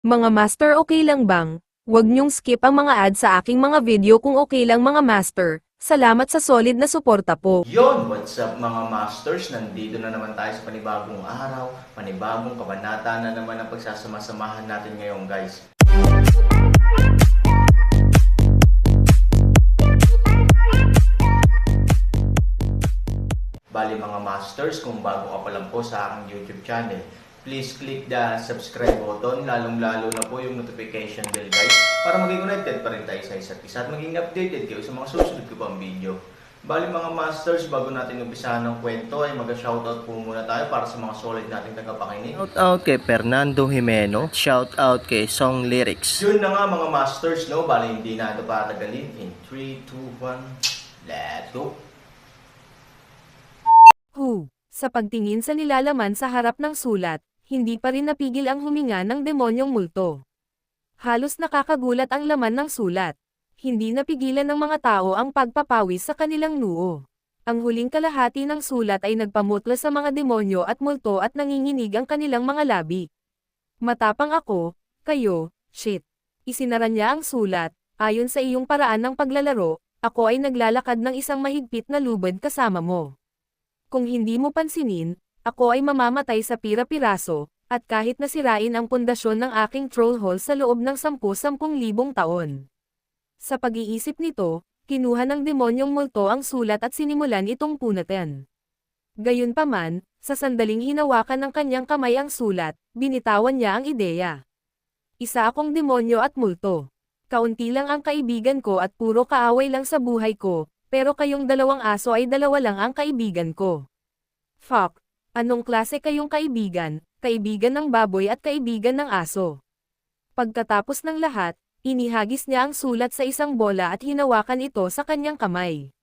Mga master, okay lang bang? Huwag niyong skip ang mga ads sa aking mga video kung okay lang mga master. Salamat sa solid na suporta po. Yon, what's up mga masters? Nandito na naman tayo sa panibagong araw, panibagong kabanata na naman ang pagsasama-samahan natin ngayon guys. Bali mga masters, kung bago ka pa lang po sa aking YouTube channel, please click the subscribe button, lalong-lalo na po yung notification bell guys, para maging connected pa rin tayo sa isa't isa at maging updated kayo sa mga susunod ko pang video. Bali mga masters, bago natin umpisahan ng kwento ay mag-shoutout po muna tayo para sa mga solid nating tagapakinig. Shoutout kay Fernando Jimeno, shoutout kay Song Lyrics. Yun na nga mga masters, no? Bali hindi na ito patagalin. In 3, 2, 1, let's go! Sa pagtingin sa nilalaman sa harap ng sulat, hindi pa rin napigil ang huminga ng demonyong multo. Halos nakakagulat ang laman ng sulat. Hindi napigilan ng mga tao ang pagpapawis sa kanilang noo. Ang huling kalahati ng sulat ay nagpamutla sa mga demonyo at multo at nanginginig ang kanilang mga labi. Matapang ako, kayo, shit. Isinara niya ang sulat, ayon sa iyong paraan ng paglalaro, ako ay naglalakad ng isang mahigpit na lubid kasama mo. Kung hindi mo pansinin, ako ay mamamatay sa pira-piraso, at kahit nasirain ang pundasyon ng aking troll hall sa loob ng 10,000 taon. Sa pag-iisip nito, kinuha ng demonyong multo ang sulat at sinimulan itong punatan. Gayunpaman, sa sandaling hinawakan ng kanyang kamay ang sulat, binitawan niya ang ideya. Isa akong demonyo at multo. Kaunti lang ang kaibigan ko at puro kaaway lang sa buhay ko, pero kayong dalawang aso ay dalawa lang ang kaibigan ko. Fuck, anong klase kayong kaibigan? Kaibigan ng baboy at kaibigan ng aso. Pagkatapos ng lahat, inihagis niya ang sulat sa isang bola at hinawakan ito sa kanyang kamay.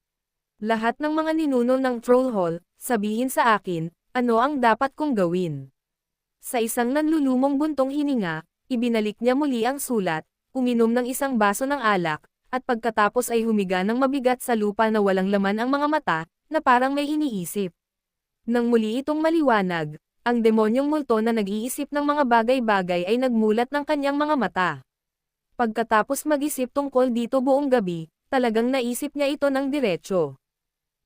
Lahat ng mga ninuno ng troll hall, sabihin sa akin, ano ang dapat kong gawin? Sa isang nanlulumong buntong hininga, ibinalik niya muli ang sulat, uminom ng isang baso ng alak, at pagkatapos ay humiga ng mabigat sa lupa na walang laman ang mga mata, na parang may iniisip. Nang muli itong maliwanag, ang demonyong multo na nag-iisip ng mga bagay-bagay ay nagmulat ng kanyang mga mata. Pagkatapos mag-isip tungkol dito buong gabi, talagang naisip niya ito ng diretsyo.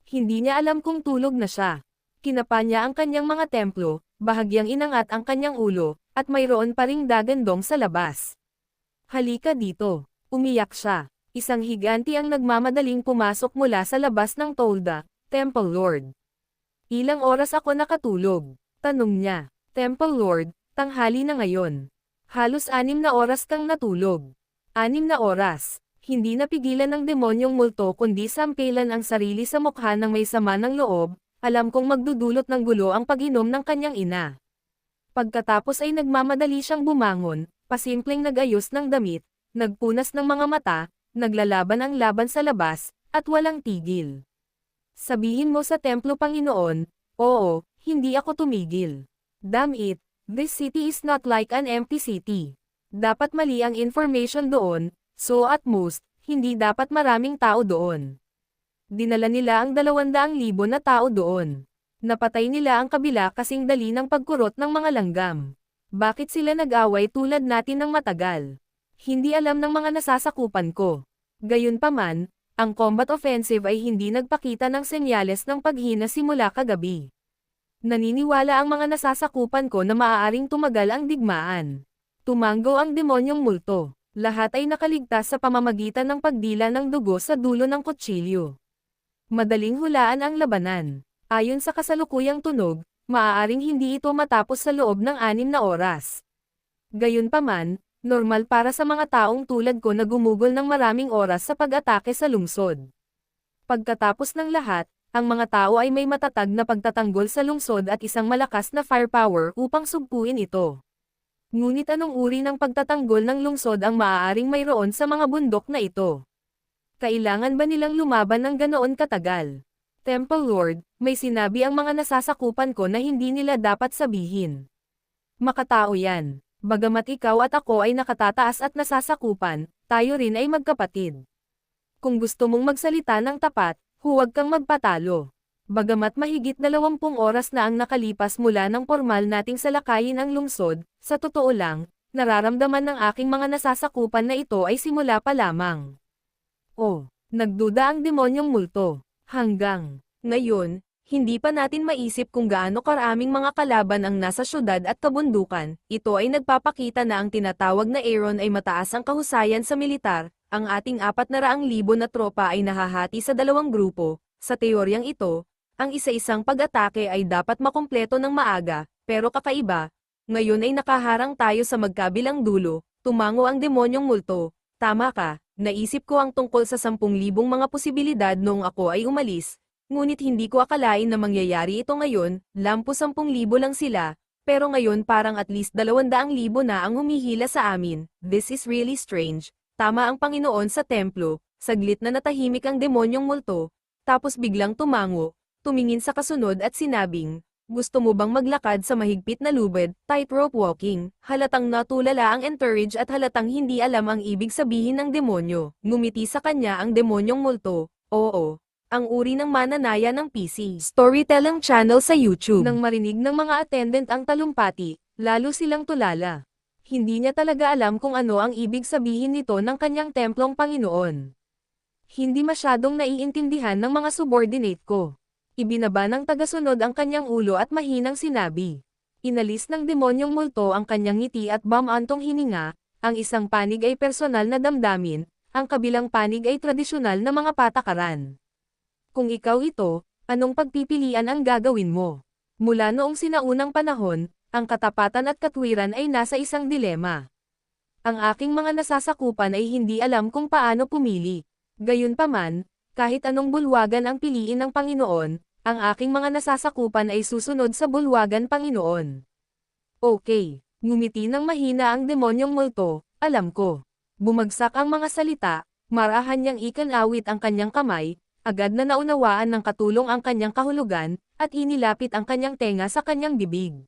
Hindi niya alam kung tulog na siya. Kinapa niya ang kanyang mga templo, bahagyang inangat ang kanyang ulo, at mayroon pa ring dagandong sa labas. Halika dito. Umiyak siya. Isang higanti ang nagmamadaling pumasok mula sa labas ng Tolda, Temple Lord. Ilang oras ako nakatulog? Tanong niya. Temple Lord, tanghali na ngayon. Halos 6 na oras kang natulog. 6 na oras. Hindi napigilan ng demonyong multo kundi sampilan ang sarili sa mukha ng may sama ng loob, alam kong magdudulot ng gulo ang pag-inom ng kanyang ina. Pagkatapos ay nagmamadali siyang bumangon, pasimpleng nag-ayos ng damit, nagpunas ng mga mata, naglalaban ang laban sa labas, at walang tigil. Sabihin mo sa templo Panginoon, oo, hindi ako tumigil. Damn it, this city is not like an empty city. Dapat mali ang information doon, so at most, hindi dapat maraming tao doon. Dinala nila ang 200,000 na tao doon. Napatay nila ang kabila kasing dali ng pagkurot ng mga langgam. Bakit sila nag-away tulad natin ng matagal? Hindi alam ng mga nasasakupan ko. Gayunpaman, ang combat offensive ay hindi nagpakita ng senyales ng paghina simula kagabi. Naniniwala ang mga nasasakupan ko na maaaring tumagal ang digmaan. Tumanggo ang demonyong multo. Lahat ay nakaligtas sa pamamagitan ng pagdila ng dugo sa dulo ng kutsilyo. Madaling hulaan ang labanan. Ayon sa kasalukuyang tunog, maaaring hindi ito matapos sa loob ng 6 na oras. Gayunpaman, normal para sa mga taong tulad ko na gumugol ng maraming oras sa pag-atake sa lungsod. Pagkatapos ng lahat, ang mga tao ay may matatag na pagtatanggol sa lungsod at isang malakas na firepower upang sugpuin ito. Ngunit anong uri ng pagtatanggol ng lungsod ang maaaring mayroon sa mga bundok na ito? Kailangan ba nilang lumaban ng ganoon katagal? Temple Lord, may sinabi ang mga nasasakupan ko na hindi nila dapat sabihin. Makatao yan. Bagamat ikaw at ako ay nakatataas at nasasakupan, tayo rin ay magkapatid. Kung gusto mong magsalita ng tapat, huwag kang magpatalo. Bagamat mahigit 20 oras na ang nakalipas mula ng formal nating salakayin ang lungsod, sa totoo lang, Nararamdaman ng aking mga nasasakupan na ito ay simula pa lamang. Nagduda ang demonyong multo. Hanggang ngayon, hindi pa natin maisip kung gaano karaming mga kalaban ang nasa syudad at kabundukan. Ito ay nagpapakita na ang tinatawag na Aaron ay mataas ang kahusayan sa militar. Ang ating 400,000 na tropa ay nahahati sa dalawang grupo. Sa teoryang ito, ang isa-isang pag-atake ay dapat makumpleto ng maaga, pero kakaiba. Ngayon ay nakaharang tayo sa magkabilang dulo. Tumango ang demonyong multo. Tama ka, naisip ko ang tungkol sa 10,000 mga posibilidad noong ako ay umalis. Ngunit hindi ko akalain na mangyayari ito ngayon, lampu 10,000 lang sila, pero ngayon parang at least 200,000 na ang humihila sa amin. This is really strange. Tama ang Panginoon sa templo, saglit na natahimik ang demonyong multo, tapos biglang tumango, tumingin sa kasunod at sinabing, gusto mo bang maglakad sa mahigpit na lubid, tightrope walking? Halatang natulala ang encourage at halatang hindi alam ang ibig sabihin ng demonyo. Ngumiti sa kanya ang demonyong multo, oo. Ang uri ng mananaya ng PC Storytelling channel sa YouTube. Nang marinig ng mga attendant ang talumpati, lalo silang tulala. Hindi niya talaga alam kung ano ang ibig sabihin nito ng kanyang templong Panginoon. Hindi masyadong naiintindihan ng mga subordinate ko. Ibinaba ng tagasunod ang kanyang ulo at mahinang sinabi. Inalis ng demonyong multo ang kanyang ngiti at bamantong hininga, ang isang panig ay personal na damdamin, ang kabilang panig ay tradisyonal na mga patakaran. Kung ikaw ito, anong pagpipilian ang gagawin mo? Mula noong sinaunang panahon, ang katapatan at katwiran ay nasa isang dilema. Ang aking mga nasasakupan ay hindi alam kung paano pumili. Gayunpaman, kahit anong bulwagan ang piliin ng Panginoon, ang aking mga nasasakupan ay susunod sa bulwagan Panginoon. Okay, ngumiti ng mahina ang demonyong multo, alam ko. Bumagsak ang mga salita, marahan niyang ikanawit ang kanyang kamay, agad na naunawaan ng katulong ang kanyang kahulugan, at inilapit ang kanyang tenga sa kanyang bibig.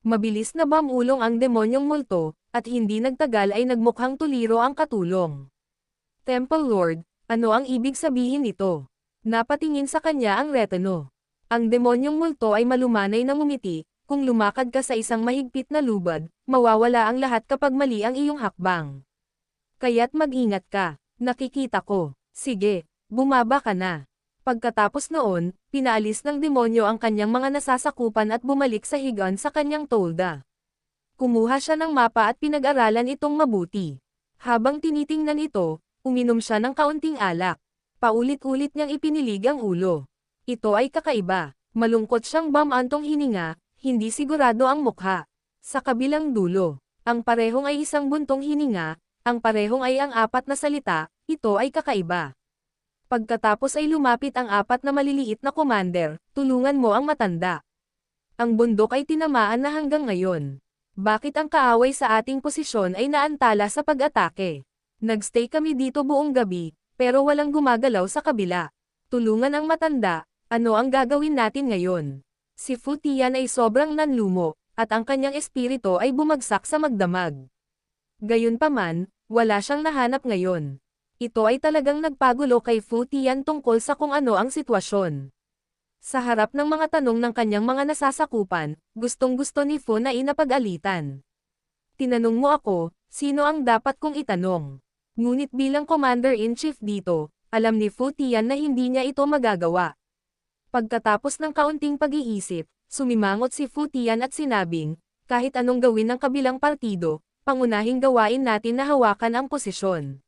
Mabilis na bamulong ang demonyong multo, at hindi nagtagal ay nagmukhang tuliro ang katulong. Temple Lord, ano ang ibig sabihin nito? Napatingin sa kanya ang retino. Ang demonyong multo ay malumanay na ngumiti, kung lumakad ka sa isang mahigpit na lubad, mawawala ang lahat kapag mali ang iyong hakbang. Kaya't mag-ingat ka, nakikita ko. Sige, bumaba ka na. Pagkatapos noon, pinaalis ng demonyo ang kanyang mga nasasakupan at bumalik sa higaan sa kanyang tolda. Kumuha siya ng mapa at pinag-aralan itong mabuti. Habang tinitingnan ito, uminom siya ng kaunting alak. Paulit-ulit niyang ipinilig ang ulo. Ito ay kakaiba. Malungkot siyang bamantong hininga, hindi sigurado ang mukha. Sa kabilang dulo, ang parehong ay isang buntong hininga, ang parehong ay ang 4 na salita, ito ay kakaiba. Pagkatapos ay lumapit ang 4 na maliliit na commander, tulungan mo ang matanda. Ang bundok ay tinamaan na hanggang ngayon. Bakit ang kaaway sa ating posisyon ay naantala sa pag-atake? Nagstay kami dito buong gabi, pero walang gumagalaw sa kabila. Tulungan ang matanda, ano ang gagawin natin ngayon? Si Fu Tian ay sobrang nanlumo, at ang kanyang espiritu ay bumagsak sa magdamag. Gayunpaman, wala siyang nahanap ngayon. Ito ay talagang nagpagulo kay Fu Tian tungkol sa kung ano ang sitwasyon. Sa harap ng mga tanong ng kanyang mga nasasakupan, gustong-gusto ni Fu na inapag-alitan. Tinanong mo ako, sino ang dapat kong itanong? Ngunit bilang Commander-in-Chief dito, alam ni Fu Tian na hindi niya ito magagawa. Pagkatapos ng kaunting pag-iisip, sumimangot si Fu Tian at sinabing, kahit anong gawin ng kabilang partido, pangunahing gawain natin na hawakan ang posisyon.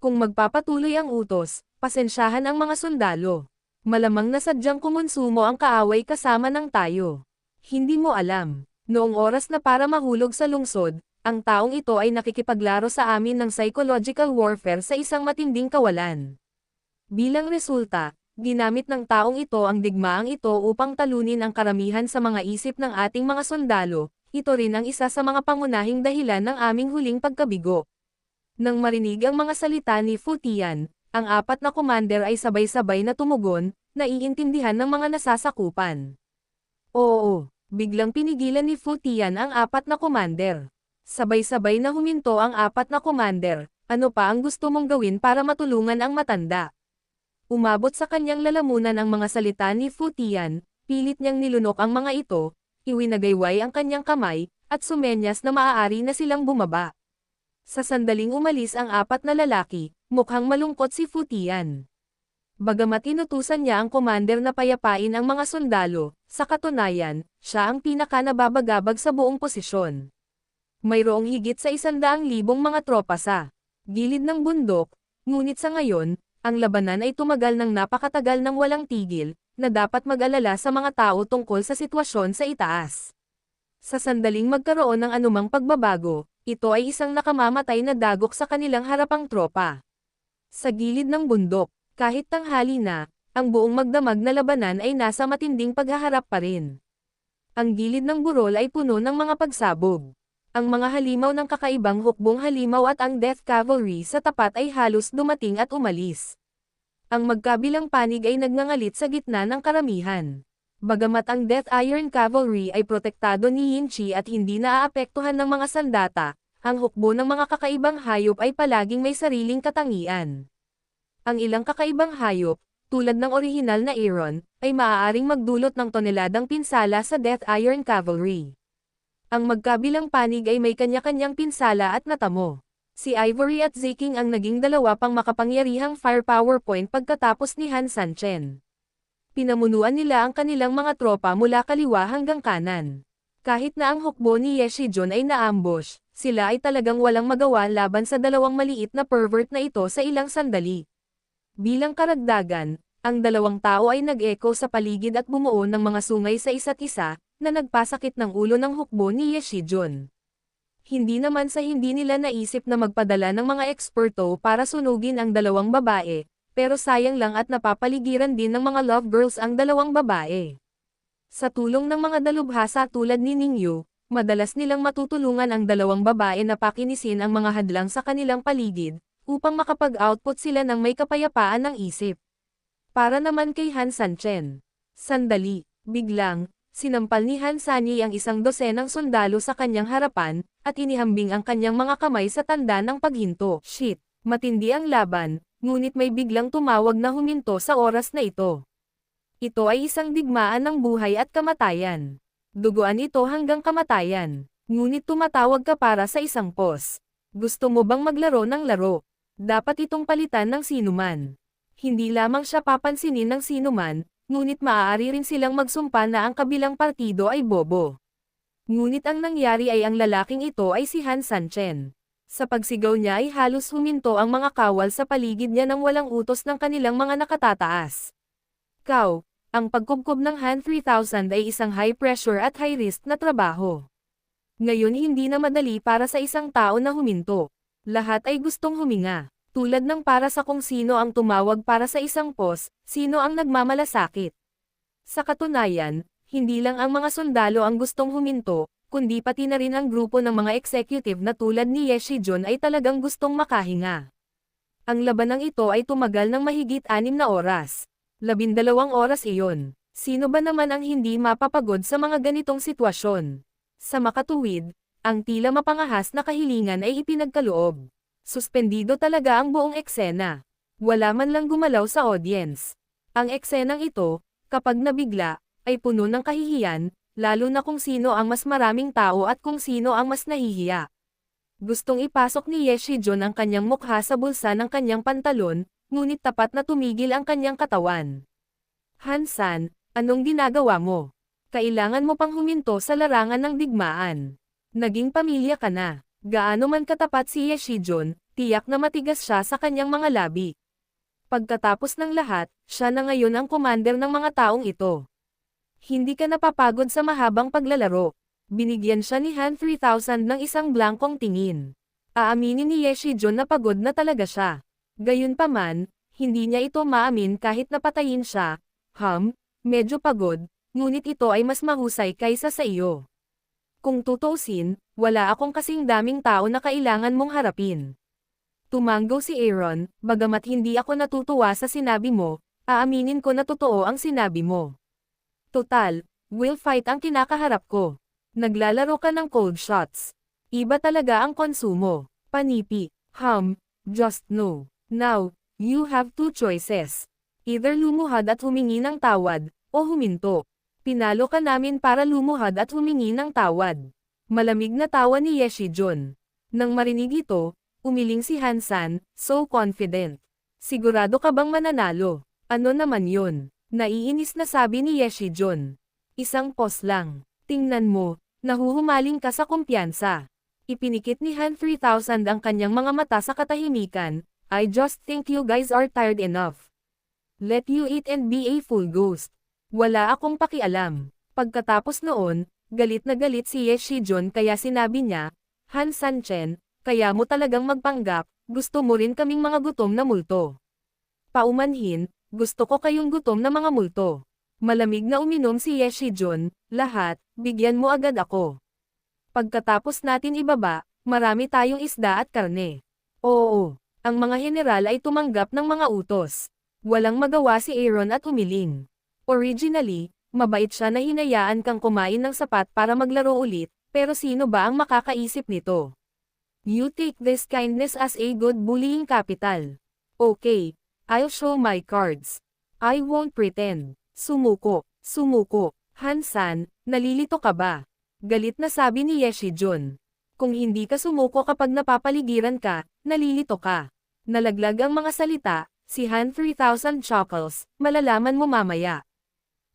Kung magpapatuloy ang utos, pasensyahan ang mga sundalo. Malamang na sadyang kumonsumo ang kaaway kasama ng tayo. Hindi mo alam, noong oras na para mahulog sa lungsod, ang taong ito ay nakikipaglaro sa amin ng psychological warfare sa isang matinding kawalan. Bilang resulta, ginamit ng taong ito ang digmaang ito upang talunin ang karamihan sa mga isip ng ating mga sundalo. Ito rin ang isa sa mga pangunahing dahilan ng aming huling pagkabigo. Nang marinig ang mga salita ni Fu Tian, ang 4 na commander ay sabay-sabay na tumugon, naiintindihan ng mga nasasakupan. Oo, biglang pinigilan ni Fu Tian ang 4 na commander. Sabay-sabay na huminto ang 4 na commander, ano pa ang gusto mong gawin para matulungan ang matanda? Umabot sa kanyang lalamunan ang mga salita ni Fu Tian, pilit niyang nilunok ang mga ito, iwinagayway ang kanyang kamay, at sumenyas na maaari na silang bumaba. Sa sandaling umalis ang apat na lalaki, mukhang malungkot si Fu Tian. Bagamat inutusan niya ang commander na payapain ang mga sundalo, sa katunayan, siya ang pinaka-nababagabag sa buong posisyon. Mayroong higit sa 100,000 mga tropa sa gilid ng bundok, ngunit sa ngayon, ang labanan ay tumagal ng napakatagal ng walang tigil, na dapat mag-alala sa mga tao tungkol sa sitwasyon sa itaas. Sa sandaling magkaroon ng anumang pagbabago, ito ay isang nakamamatay na dagok sa kanilang harapang tropa. Sa gilid ng bundok, kahit tanghali na, ang buong magdamag na labanan ay nasa matinding paghaharap pa rin. Ang gilid ng burol ay puno ng mga pagsabog. Ang mga halimaw ng kakaibang hukbong halimaw at ang Death Cavalry sa tapat ay halos dumating at umalis. Ang magkabilang panig ay nagngangalit sa gitna ng karamihan. Bagamat ang Death Iron Cavalry ay protektado ni Yin Chi at hindi naaapektuhan ng mga sandata, ang hukbo ng mga kakaibang hayop ay palaging may sariling katangian. Ang ilang kakaibang hayop, tulad ng orihinal na Iron, ay maaaring magdulot ng toneladang pinsala sa Death Iron Cavalry. Ang magkabilang panig ay may kanya-kanyang pinsala at natamo. Si Ivory at Ziking ang naging dalawa pang makapangyarihang firepower point pagkatapos ni Han Sanchen. Pinamunuan nila ang kanilang mga tropa mula kaliwa hanggang kanan. Kahit na ang hukbo ni Ye Shijun ay naambush, sila ay talagang walang magawa laban sa dalawang maliit na pervert na ito sa ilang sandali. Bilang karagdagan, ang dalawang tao ay nag-echo sa paligid at bumuo ng mga sungay sa isa't isa, na nagpasakit ng ulo ng hukbo ni Ye Shijun. Hindi naman sa hindi nila naisip na magpadala ng mga eksperto para sunugin ang dalawang babae, pero sayang lang at napapaligiran din ng mga love girls ang dalawang babae. Sa tulong ng mga dalubhasa tulad ni Ningyu, madalas nilang matutulungan ang dalawang babae na pakinisin ang mga hadlang sa kanilang paligid, upang makapag-output sila ng may kapayapaan ng isip. Para naman kay Han Sanchen. Sandali, biglang, sinampal ni Han Sanyi ang 12 sundalo sa kanyang harapan, at inihambing ang kanyang mga kamay sa tanda ng paghinto. Shit, matindi ang laban, ngunit may biglang tumawag na huminto sa oras na ito. Ito ay isang digmaan ng buhay at kamatayan. Duguan ito hanggang kamatayan. Ngunit tumatawag ka para sa isang pos. Gusto mo bang maglaro ng laro? Dapat itong palitan ng sinuman. Hindi lamang siya papansinin ng sinuman, ngunit maaari rin silang magsumpa na ang kabilang partido ay bobo. Ngunit ang nangyari ay ang lalaking ito ay si Han Sanchen. Sa pagsigaw niya ay halos huminto ang mga kawal sa paligid niya nang walang utos ng kanilang mga nakatataas. Kaw, ang pagkubkob ng Han 3000 ay isang high pressure at high risk na trabaho. Ngayon hindi na madali para sa isang tao na huminto. Lahat ay gustong huminga. Tulad ng para sa kung sino ang tumawag para sa isang pos, sino ang nagmamalasakit. Sa katunayan, hindi lang ang mga sundalo ang gustong huminto, kundi pati na rin ang grupo ng mga executive na tulad ni Ye Shijun ay talagang gustong makahinga. Ang labanang ito ay tumagal ng mahigit 6 na oras. 12 oras iyon. Sino ba naman ang hindi mapapagod sa mga ganitong sitwasyon? Sa makatuwid, ang tila mapangahas na kahilingan ay ipinagkaloob. Suspendido talaga ang buong eksena. Wala man lang gumalaw sa audience. Ang eksenang ito, kapag nabigla, ay puno ng kahihiyan, lalo na kung sino ang mas maraming tao at kung sino ang mas nahihiya. Gustong ipasok ni Ye Shijun ang kanyang mukha sa bulsa ng kanyang pantalon, ngunit tapat na tumigil ang kanyang katawan. Han-san, anong ginagawa mo? Kailangan mo pang huminto sa larangan ng digmaan. Naging pamilya ka na. Gaano man katapat si Ye Shijun, tiyak na matigas siya sa kanyang mga labi. Pagkatapos ng lahat, siya na ngayon ang commander ng mga taong ito. Hindi ka napapagod sa mahabang paglalaro. Binigyan siya ni Han 3000 ng isang blankong tingin. Aaminin ni Ye Shijun na pagod na talaga siya. Gayunpaman, hindi niya ito maamin kahit napatayin siya. Medyo pagod, ngunit ito ay mas mahusay kaysa sa iyo. Kung tutuusin, wala akong kasing daming tao na kailangan mong harapin. Tumanggo si Aaron, bagamat hindi ako natutuwa sa sinabi mo, aaminin ko na totoo ang sinabi mo. Total, will fight ang kinakaharap ko. Naglalaro ka ng cold shots. Iba talaga ang konsumo. Panipi. Just no. Now, you have two choices. Either lumuhad at humingi ng tawad, o huminto. Pinalo ka namin para lumuhad at humingi ng tawad. Malamig na tawa ni Yeshijun. Nang marinig ito, umiling si Hansan, so confident. Sigurado ka bang mananalo? Ano naman yun? Naiinis na sabi ni Yeshijun. Isang pos lang. Tingnan mo, nahuhumaling ka sa kumpiyansa. Ipinikit ni Han 3000 ang kanyang mga mata sa katahimikan. I just think you guys are tired enough. Let you eat and be a full ghost. Wala akong pakialam. Pagkatapos noon, galit na galit si Yeshijun kaya sinabi niya, Han Sanchen, kaya mo talagang magpanggap, gusto mo rin kaming mga gutom na multo. Paumanhin, gusto ko kayong gutom na mga multo. Malamig na uminom si Yeshijun, lahat, bigyan mo agad ako. Pagkatapos natin ibaba, marami tayong isda at karne. Oo, ang mga general ay tumanggap ng mga utos. Walang magawa si Aaron at umiling. Originally, mabait siya na hinayaan kang kumain ng sapat para maglaro ulit, pero sino ba ang makakaisip nito? You take this kindness as a good bullying capital. Okay, I'll show my cards. I won't pretend. Sumuko, sumuko. Hansan, nalilito ka ba? Galit na sabi ni Yeshijun. Kung hindi ka sumuko kapag napapaligiran ka, nalilito ka. Nalaglag ang mga salita, si Han 3000 chuckles, malalaman mo mamaya.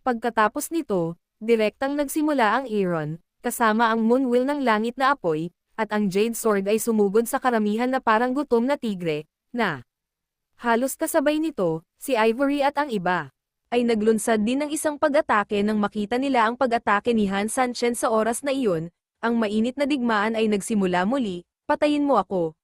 Pagkatapos nito, direktang nagsimula ang Aaron, kasama ang Moonwheel ng langit na apoy, at ang Jade Sword ay sumugod sa karamihan na parang gutom na tigre, na halos kasabay nito, si Ivory at ang iba ay naglunsad din ng isang pag-atake nang makita nila ang pag-atake ni Han Sanchen sa oras na iyon, ang mainit na digmaan ay nagsimula muli, patayin mo ako,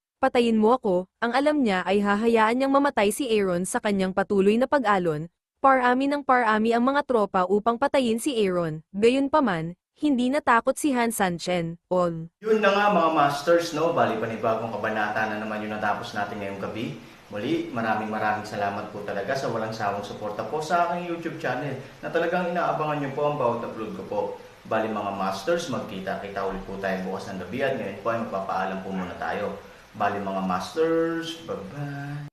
ang alam niya ay hahayaan niyang mamatay si Aaron sa kanyang patuloy na pag-alon, parami ng parami ang mga tropa upang patayin si Aaron, gayunpaman, hindi natakot si Han Sanchen, all. Yun na nga mga masters, no? Bali panibagong kabanata na naman yung natapos natin ngayong gabi. Muli, maraming salamat po talaga sa walang sawang suporta po sa aking YouTube channel na talagang inaabangan niyo po ang bawat upload ko po. Bali mga masters, magkita-kita ulit po tayo bukas ng gabi at ngayon po ay magpapaalam po muna tayo. Bali mga masters, bye-bye!